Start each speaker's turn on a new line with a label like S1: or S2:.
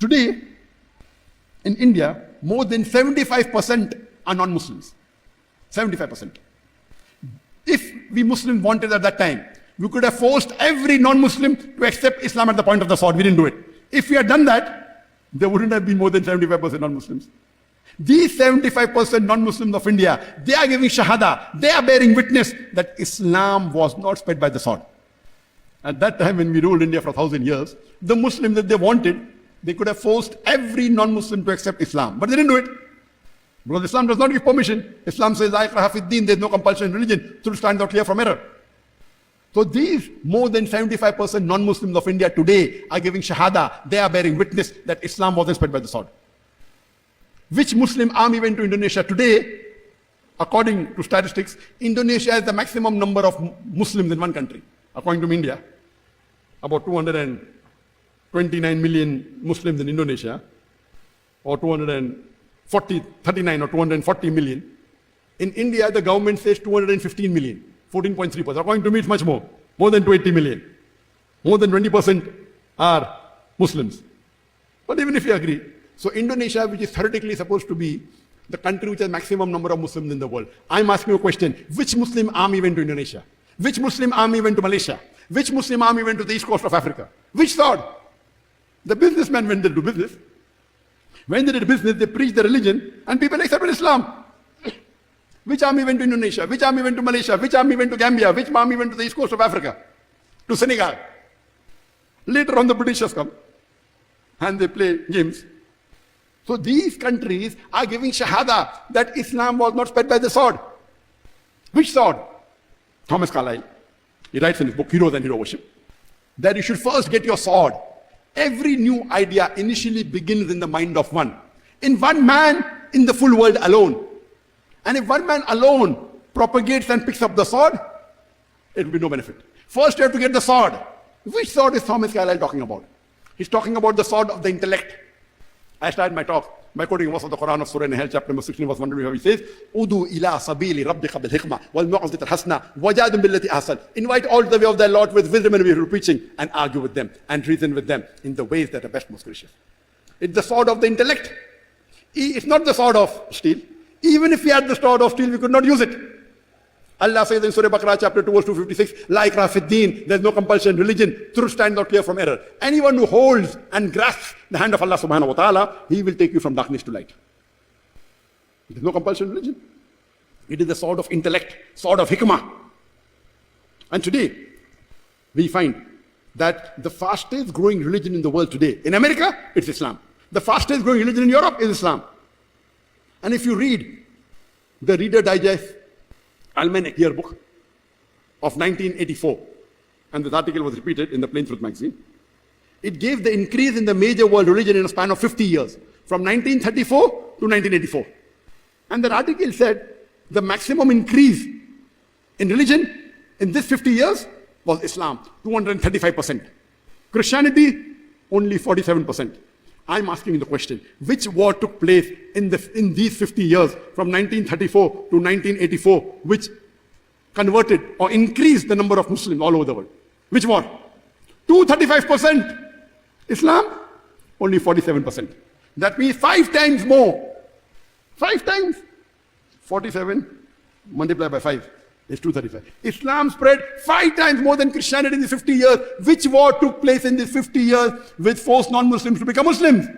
S1: Today, in India, more than 75% are non-Muslims. 75%. If we Muslims wanted at that time, we could have forced every non-Muslim to accept Islam at the point of the sword. We didn't do it. If we had done that, there wouldn't have been more than 75% non-Muslims. These 75% non-Muslims of India, they are giving shahada, they are bearing witness that Islam was not spread by the sword. At that time when we ruled India for 1,000 years, the Muslims that they wanted, they could have forced every non-Muslim to accept Islam. But they didn't do it. Because Islam does not give permission. Islam says, "La ikraha fid din," there's no compulsion in religion. Truth stands out clear from error. So these more than 75% non-Muslims of India today are giving shahada. They are bearing witness that Islam wasn't spread by the sword. Which Muslim army went to Indonesia today? According to statistics, Indonesia has the maximum number of Muslims in one country. According to India, about 229 million Muslims in Indonesia, or 39 or 240 million. In India, the government says 215 million, 14.3%. According to me, it's much more than 280 million. More than 20% are Muslims. But even if you agree, so Indonesia, which is theoretically supposed to be the country which has maximum number of Muslims in the world, I'm asking you a question. Which Muslim army went to Indonesia? Which Muslim army went to Malaysia? Which Muslim army went to the east coast of Africa? Which sword? The businessmen went there to do business. When they did business, they preached the religion and people accepted Islam. Which army went to Indonesia? Which army went to Malaysia? Which army went to Gambia? Which army went to the east coast of Africa? To Senegal? Later on the Britishers come and they play games. So these countries are giving shahada that Islam was not spread by the sword. Which sword? Thomas Carlyle, he writes in his book, Heroes and Hero Worship, that you should first get your sword. Every new idea initially begins in the mind of one. In one man, in the full world alone. And if one man alone propagates and picks up the sword, it will be no benefit. First you have to get the sword. Which sword is Thomas Carlyle talking about? He's talking about the sword of the intellect. I started my talk by quoting a verse of the Quran of Surah Nahl, chapter number 16, verse 1, where he says, "Udu ila sabili rabbika bil hikmah wal mau'izati al hasana wajadum billati ahsan." Invite all to the way of their Lord with wisdom and way of preaching, and argue with them and reason with them in the ways that are best, most gracious. It's the sword of the intellect. It's not the sword of steel. Even if we had the sword of steel, we could not use it. Allah says in Surah Baqarah, chapter 2, verse 256, "La ikraha fid din," there's no compulsion in religion. Truth stands out clear from error. Anyone who holds and grasps the hand of Allah subhanahu wa ta'ala, He will take you from darkness to light. There's no compulsion in religion. It is the sword of intellect, sword of hikmah. And today, we find that the fastest growing religion in the world today, in America, it's Islam. The fastest growing religion in Europe is Islam. And if you read the Reader Digest Almanac Yearbook of 1984, and this article was repeated in the Plain Truth magazine, it gave the increase in the major world religion in a span of 50 years, from 1934 to 1984. And that article said the maximum increase in religion in this 50 years was Islam, 235%. Christianity, only 47%. I'm asking the question, which war took place in these 50 years, from 1934 to 1984, which converted or increased the number of Muslims all over the world? Which war? 235%. Islam, only 47%. That means 5 times more. 5 times. 47 multiplied by 5 is 235. Islam spread 5 times more than Christianity in the 50 years. Which war took place in these 50 years which forced non-Muslims to become Muslims?